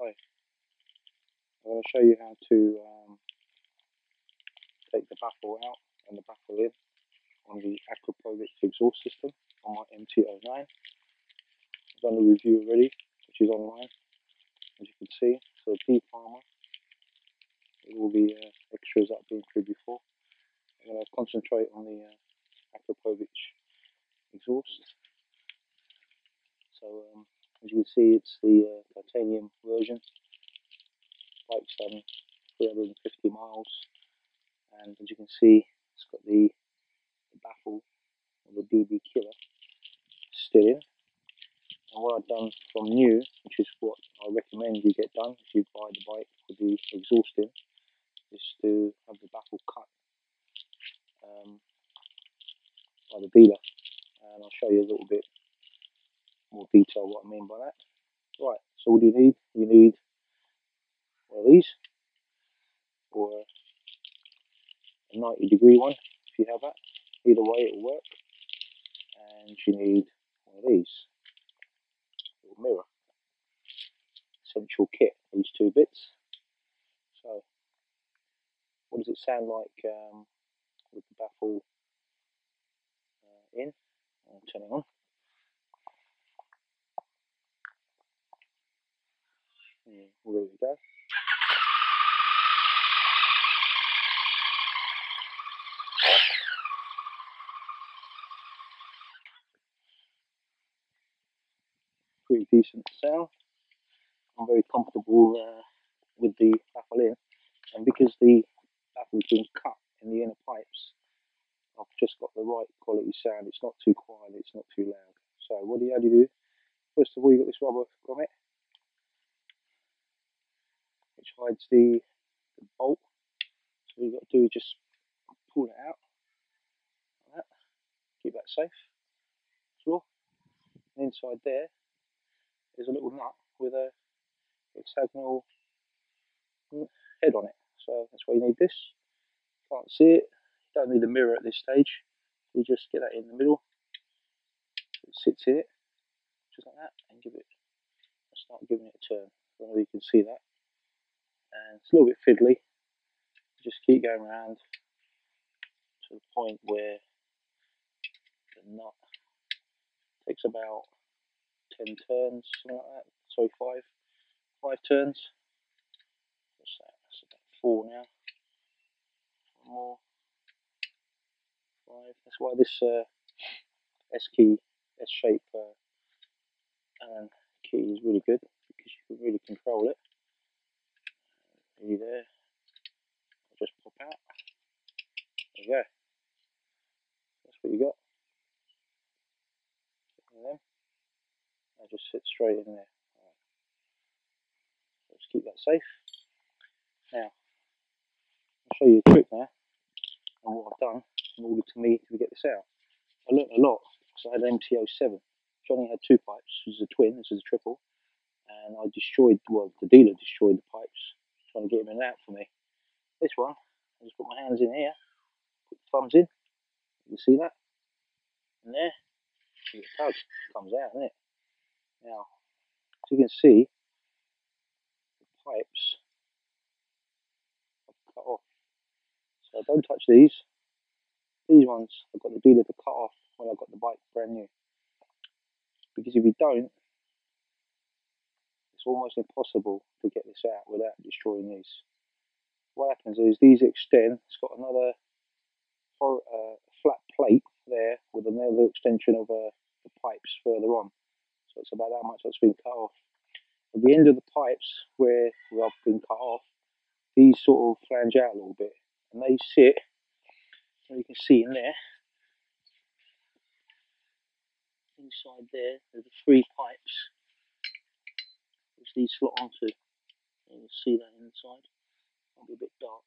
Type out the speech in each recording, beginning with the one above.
Hi, I'm going to show you how to take the baffle out and the baffle in on the Akrapovic exhaust system on my MT-09. I've done a review already, which is online, as you can see. So defarmer, with all the extras that I've been through before. I'm going to concentrate on the Akrapovic exhaust. So as you can see, it's the titanium version. Bike's done 350 miles, and as you can see, it's got the Baffle or the DBKIller still in. And what I've done from new, which is what I recommend you get done if you buy the bike with the exhaust in, is to have the baffle cut by the dealer. And I'll show you a little bit more detail what I mean by that. Right, so what do you need? You need one of these, or a 90-degree one if you have that. Either way it will work. And you need one of these, little mirror. Essential kit, these two bits. So what does it sound like with the baffle in? I'll turn it on. Yeah, there we go. Pretty decent sound. I'm very comfortable with the baffle in, and because the baffle's been cut in the inner pipes, I've just got the right quality sound. It's not too quiet, it's not too loud. So what do you have to do? First of all, you've got this rubber grommet, which hides the bolt. So what you've got to do is just pull it out like that. Keep that safe as well. And inside there is a little nut with a hexagonal head on it. So that's why you need this. Can't see it. You don't need a mirror at this stage. You just get that in the middle. It sits in it, just like that, and start giving it a turn. I don't know if you can see that. And it's a little bit fiddly. Just keep going around to the point where the nut takes about 10 turns, something like that. Sorry, five turns. What's that? That's about 4 now. One more. 5. That's why this S-shape Allen key is really good, because you can really control it. Nearly there. I'll just pop out. There you go. That's what you got. And then I'll just sit straight in there. Right. Let's keep that safe. Now, I'll show you a trick now on what I've done in order to get this out. I learnt a lot because I had an MT-07. Johnny had 2 pipes. This is a twin, this is a triple. And I destroyed, well, the dealer destroyed the pipes, trying to get them in and out for me. This one, I just put my hands in here, put the thumbs in. You see that? And there, you get a tug, it comes out, isn't it? Now, as you can see, the pipes are cut off. So don't touch these. These ones I've got the dealer to cut off when I got the bike brand new. Because if you don't, it's almost impossible to get this out without destroying these. What happens is these extend. It's got another flat plate there with another extension of the pipes further on. So it's about that much that's been cut off. At the end of the pipes where I've been cut off, these sort of flange out a little bit, and they sit, so you can see in there, inside there, there's the 3 pipes which these slot onto. You can see that inside. Might be a bit dark.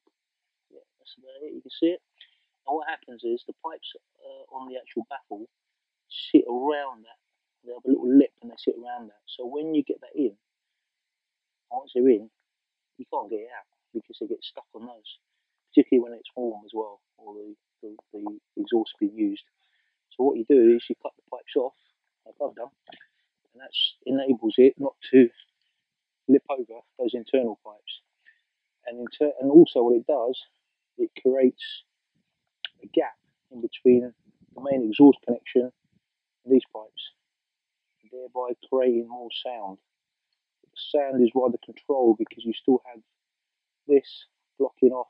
Yeah, that's about it. You can see it. And what happens is the pipes on the actual baffle sit around that. They have a little lip and they sit around that. So when you get that in, once they're in, you can't get it out because they get stuck on those. Particularly when it's warm as well, or the exhaust being used. So what you do is you cut the pipes off, like I've done, and that enables it not to lip over those internal pipes. And also what it does, it creates a gap in between the main exhaust connection and these pipes, thereby creating more sound. The sound is rather controlled because you still have this blocking off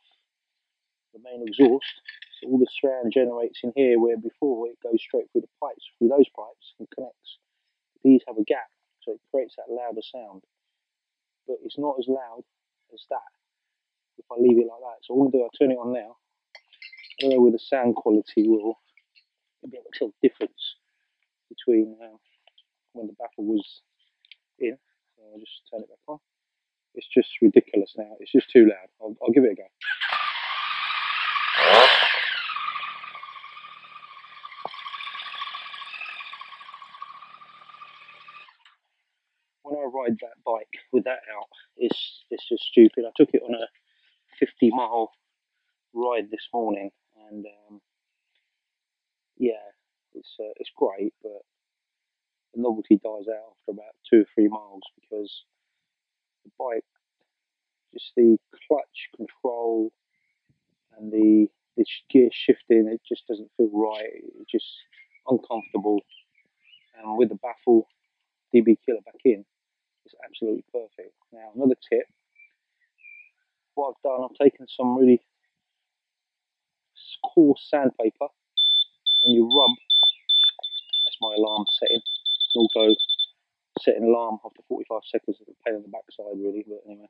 the main exhaust, so all the sound generates in here, where before it goes straight through the pipes, through those pipes, and connects. These have a gap, so it creates that louder sound, but it's not as loud as that if I leave it like that. So what I'm going to do, I'll turn it on now. I don't know whether the sound quality will be able to tell the difference between when the Baffle was in. So I'll just turn it back on. It's just ridiculous now. It's just too loud. I'll give it a go. When I ride that bike with that out, it's just stupid. I took it on a 50-mile ride this morning, and yeah, it's great, but the novelty dies out after about 2 or 3 miles because the bike, just the clutch control and the gear shifting, it just doesn't feel right. It's just uncomfortable. And with the Baffle DBKIller back in, it's absolutely perfect. Now, another tip, what I've done, I've taken some really coarse sandpaper and you rub, that's my alarm setting, auto set an alarm after 45 seconds, of a pain in the backside really, but anyway.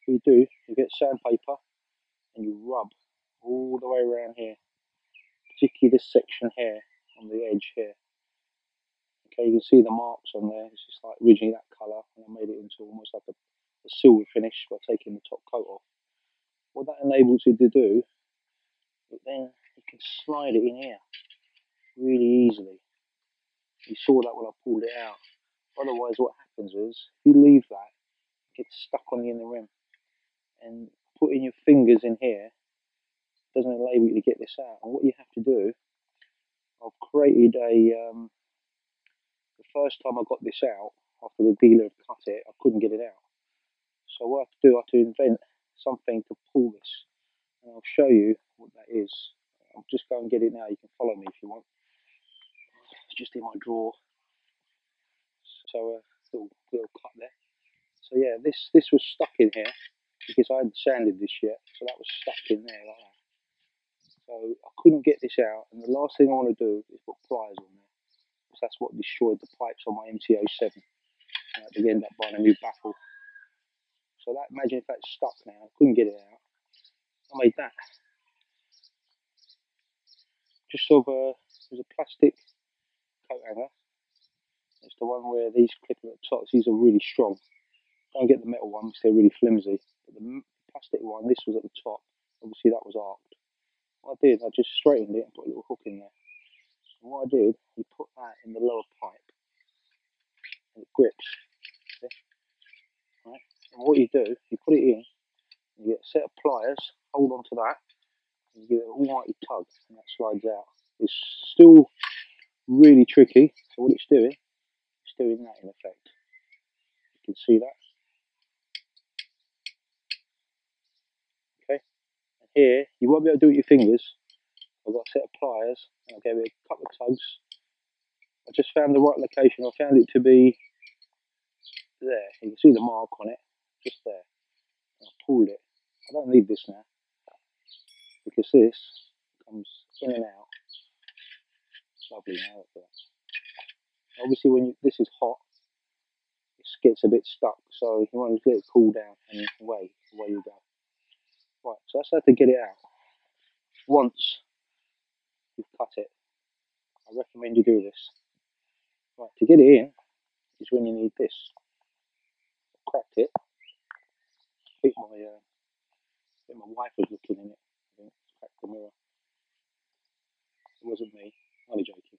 What you do, you get sandpaper and you rub all the way around here, particularly this section here, on the edge here. Okay, you can see the marks on there. It's just like originally that colour, and I made it into almost like a silver finish by taking the top coat off. What that enables you to do, but then you can slide it in here really easily. You saw that when I pulled it out. Otherwise, what happens is, if you leave that, it gets stuck on the inner rim, and putting your fingers in here doesn't enable you to get this out. And what you have to do, I've created a the first time I got this out, after the dealer had cut it, I couldn't get it out. So what I have to do, I have to invent something to pull this. And I'll show you what that is. I'll just go and get it now. You can follow me if you want. It's just in my drawer. So little cut there. So yeah, this was stuck in here because I hadn't sanded this yet. So that was stuck in there like that. So I couldn't get this out. And the last thing I want to do is put pliers on there, because that's what destroyed the pipes on my MT-07. I had to end up buying a new Baffle. So that, imagine if that's stuck now, I couldn't get it out. I made that. Just sort of there's a plastic coat hanger. It's the one where these clip at the top. These are really strong. Don't get the metal ones, they're really flimsy. But the plastic one, this was at the top. Obviously that was arced. What I did, I just straightened it and put a little hook in there. And what I did, you put that in the lower pipe and it grips. See? Right? And what you do, you put it in, you get a set of pliers, hold on to that, and you give it an almighty tug, and that slides out. It's still really tricky, so what it's doing that in effect. You can see that. Okay, and here, you won't be able to do it with your fingers. I've got a set of pliers, and I gave it a couple of tugs. I just found the right location. I found it to be there. You can see the mark on it, just there. And I pulled it. I don't need this now, because this comes in and out. Lovely now, look at that. Obviously when this is hot, it gets a bit stuck, so you want to let it cool down, and away you go. Right, so that's how to get it out. Once you've cut it, I recommend you do this. Right, to get it in is when you need this. I cracked it. I think my wife was looking in it. I think cracked the mirror. It wasn't me. Only joking.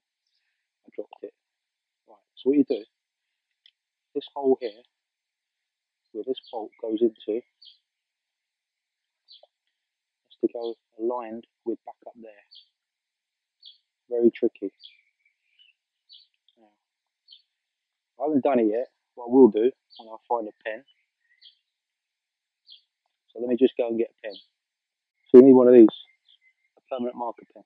I dropped it. Right, so what you do, this hole here, where this bolt goes into, has to go aligned with back up there. Very tricky. Now, I haven't done it yet. what I will do when I find a pen. So let me just go and get a pen. So you need one of these, a permanent marker pen.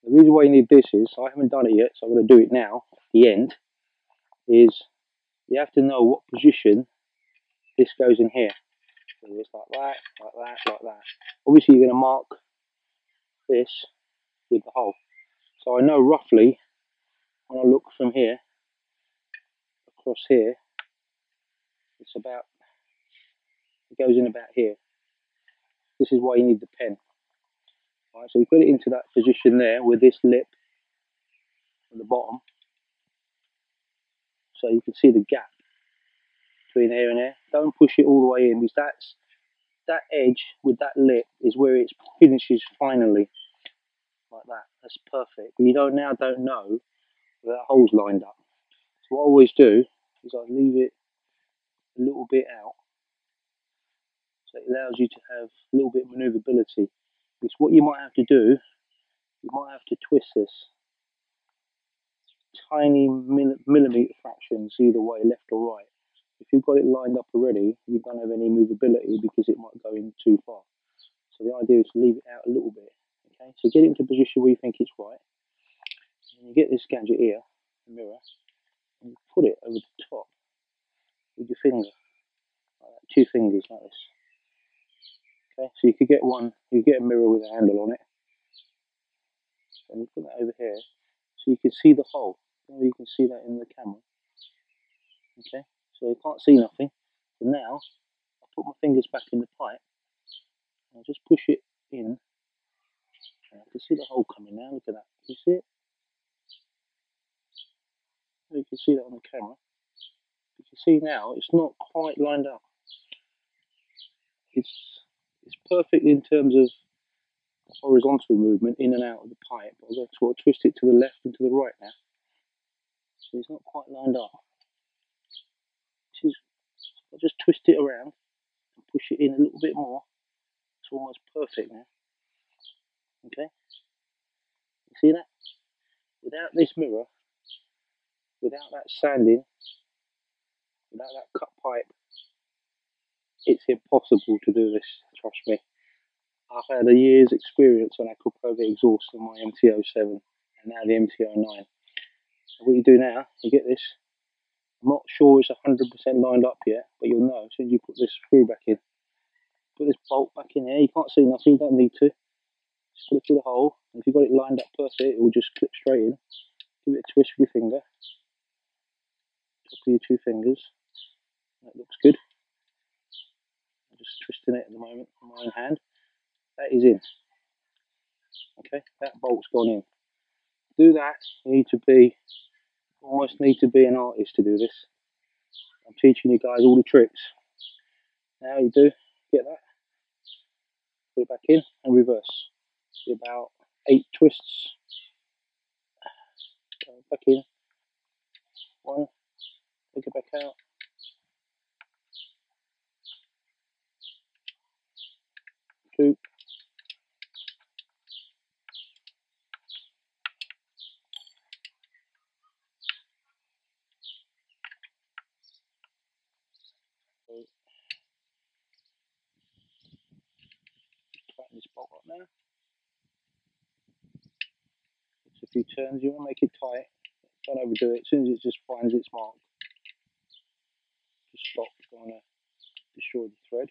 The reason why you need this is, I haven't done it yet, so I'm going to do it now, at the end, is you have to know what position this goes in here. So it's like that, like that, like that. Obviously you're going to mark this with the hole. So I know roughly, when I look from here, across here, it's about, it goes in about here. This is why you need the pen. Right, so you put it into that position there with this lip at the bottom, so you can see the gap between here and there. Don't push it all the way in, because that edge with that lip is where it finishes finally, like that. That's perfect. But you don't know where that hole's lined up. So what I always do is I leave it a little bit out, so it allows you to have a little bit of manoeuvrability. Because what you might have to do, you might have to twist this tiny millimetre fractions either way, left or right. If you've got it lined up already, you don't have any movability because it might go in too far. So the idea is to leave it out a little bit. Okay, so get it into a position where you think it's right. And you get this gadget here, the mirror, and you put it over the top with your finger, like that, 2 fingers like this. Okay, so you could get one, you could get a mirror with a handle on it, and you put that over here, so you can see the hole. You can see that in the camera. Okay, so you can't see nothing. So now I put my fingers back in the pipe, and I just push it in. And I can see the hole coming now. Look at that. Can you see it? You can see that on the camera. You can see now it's not quite lined up. It's perfect in terms of horizontal movement in and out of the pipe. I've got to sort of twist it to the left and to the right now. So it's not quite lined up. I'll just twist it around and push it in a little bit more. It's almost perfect now. Okay? You see that? Without this mirror, without that sanding, without that cut pipe, it's impossible to do this, trust me. I've had a year's experience on Akrapovic exhaust on my MT-07 and now the MT-09. What you do now, you get this. I'm not sure it's 100% lined up yet, but you'll know as soon as you put this screw back in. Put this bolt back in here, you can't see nothing, you don't need to. Just put it through the hole, and if you've got it lined up perfect, it will just clip straight in. Give it a twist with your finger. Top of your 2 fingers. That looks good. I'm just twisting it at the moment on my own hand. That is in. Okay, that bolt's gone in. To do that, you need to be, almost need to be an artist to do this. I'm teaching you guys all the tricks. Now you do, get that, put it back in and reverse. Do about 8 twists. Back in. 1, take it back out. 2. Tighten this bolt up now. It's a few turns, you want to make it tight. Don't overdo it. As soon as it just finds its mark, just stop. You don't want to destroy the thread.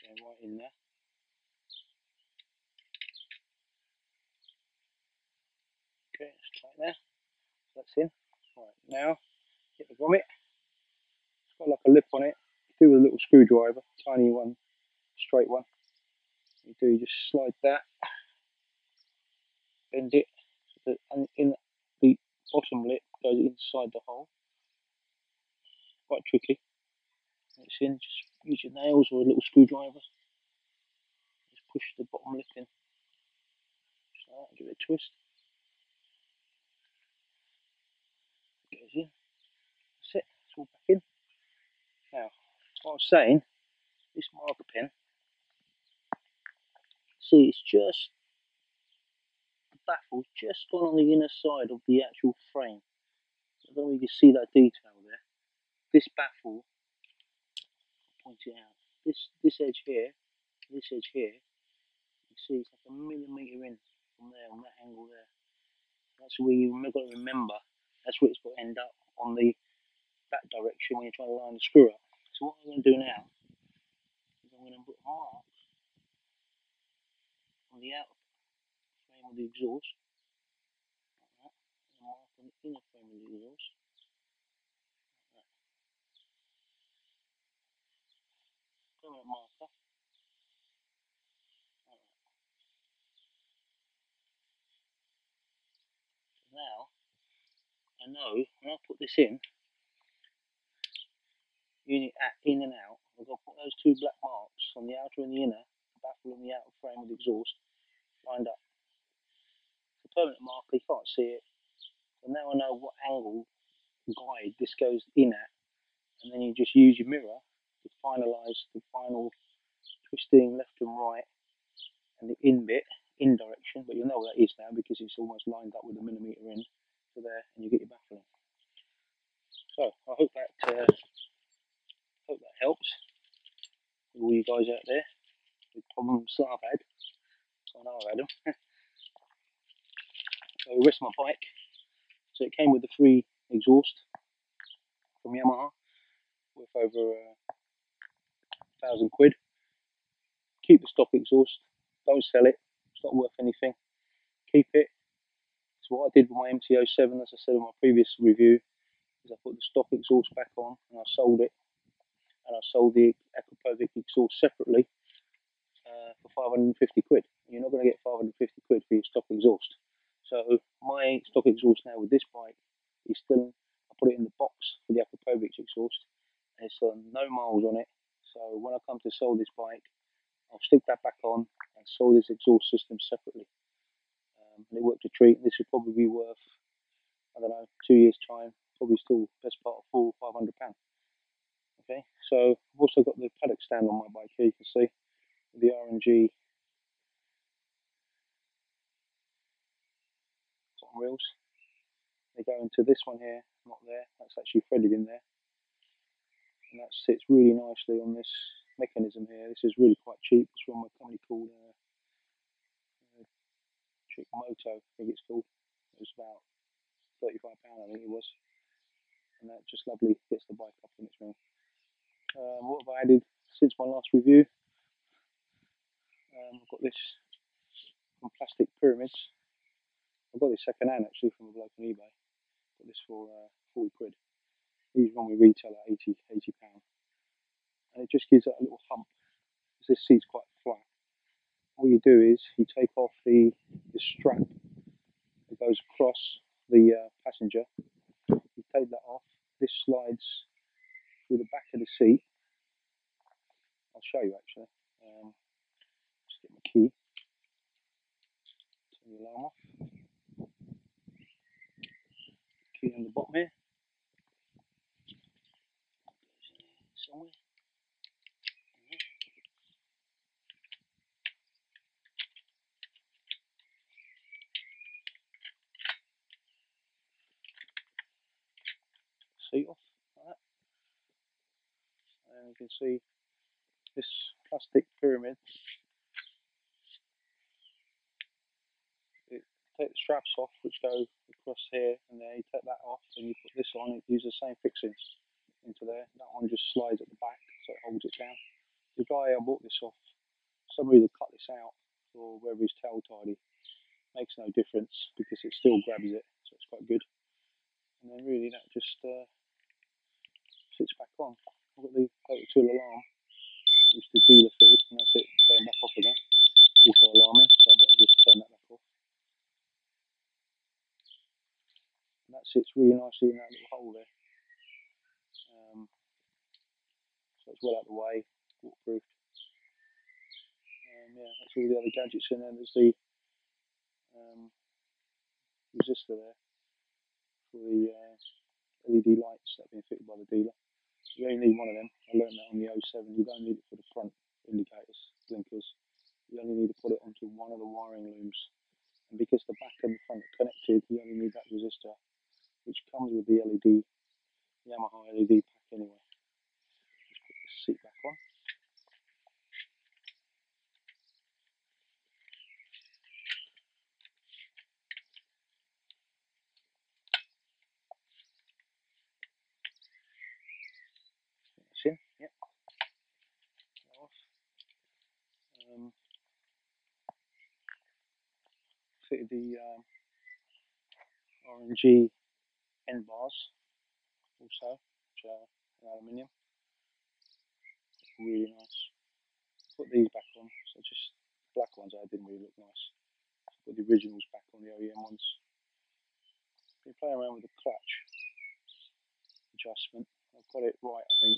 Going right in there. Okay, it's tight there. So that's in. Right, now get the grommet. It's got like a lip on it. You do with a little screwdriver, tiny one, straight one. You just slide that, bend it, so that in the bottom lip goes inside the hole. Quite tricky. It's in, just use your nails or a little screwdriver. Just push the bottom lip in. Just like that, give it a twist. It goes in. That's it, it's all back in. Now, what I was saying, this marker pen, see, it's just baffle's just gone on the inner side of the actual frame. I don't know if you can see that detail there. This baffle, point it out. This edge here, you see it's like a millimetre in from there, on that angle there. That's where you've got to remember, that's where it's got to end up, on the back direction when you're trying to line the screw up. So what I'm going to do now is I'm going to put a mark on the outer frame of the exhaust, like that, and a mark on the inner frame of the exhaust, like that. Permanent marker, like that. So now, I know when I put this in and out, I've got to put those two black marks on the outer and the inner, the baffle and the outer frame of the exhaust, lined up. It's a permanent marker, you can't see it. So now I know what angle guide this goes in at, and then you just use your mirror to finalise the final twisting left and right and the in bit, in direction, but you'll know what that is now because it's almost lined up with a millimetre in to there, and you get your baffle in. So I hope that helps with all you guys out there with problems that I've had. I know I've had them. So the rest of my bike, so it came with the free exhaust from Yamaha, worth over £1,000. Keep the stock exhaust, don't sell it, it's not worth anything. Keep it. So what I did with my MT-07, as I said in my previous review, is I put the stock exhaust back on and I sold it, and I sold the Akrapovic exhaust separately for £550. You're not going to get £550 for your stock exhaust. So my stock exhaust now with this bike is still, I put it in the box for the Akrapovic exhaust, and it's no miles on it. So when I come to sell this bike, I'll stick that back on and sell this exhaust system separately. And it worked a treat. This would probably be worth, I don't know, 2 years' time, probably still best part of £400-500. Okay, so I've also got the paddock stand on my bike here, you can see the R&G bottom rails. They go into this one here, not there, that's actually threaded in there, and that sits really nicely on this mechanism here. This is really quite cheap. It's from a company called Trick Moto, I think it's called. It was about £35, I think it was, and that just lovely gets the bike up in its ring. What have I added since my last review? I've got this from Plastic Pyramids. I got this second hand actually from a bloke on eBay. Got this for £40. These normally retail at £80, and it just gives it a little hump because this seat's quite flat. All you do is you take off the strap that goes across the passenger. You take that off. This slides through the back of the seat. I'll show you actually. Just get my key. Turn the alarm off. Key on the bottom here. Somewhere. Seat off like that. And you can see this plastic pyramid. Take the straps off which go across here, and then you take that off and you put this on. It uses the same fixings into there. That one just slides at the back so it holds it down. The guy I bought this off, somebody that cut this out for whether his tail tidy, makes no difference because it still grabs it, so it's quite good. And then really that just sits back on. I've got the total alarm, which the dealer fitted, and that's it, going back off again. Auto alarming, so I better just turn that back off. And that sits really nicely in that little hole there. So it's well out of the way, waterproof. Yeah, that's all the other gadgets in there. There's the resistor there for the LED lights that have been fitted by the dealer. You only need one of them. I learned that on the 07. You don't need it for the front indicators, blinkers. You only need to put it onto one of the wiring looms. And because the back in the front are connected, you only need that resistor, which comes with the LED, Yamaha LED pack anyway. Just put the seat back on. That's in, yep. Off. Fitted the RNG end bars also, which are in aluminium. Really nice. Put these back on, so just black ones I didn't really look nice. So put the originals back on, the OEM ones. Been playing around with the clutch adjustment. I've got it right, I think,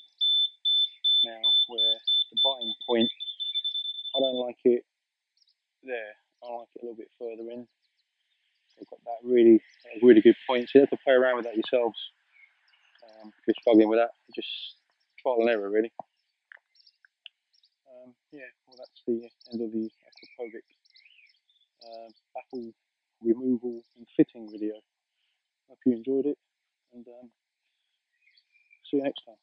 now, where the biting point, I don't like it there. I like it a little bit further in. I've got that really good point. So you have to play around with that yourselves. If you're struggling with that, just trial and error, really. Yeah, well, that's the end of the Akrapovic baffle removal and fitting video. Hope you enjoyed it, and see you next time.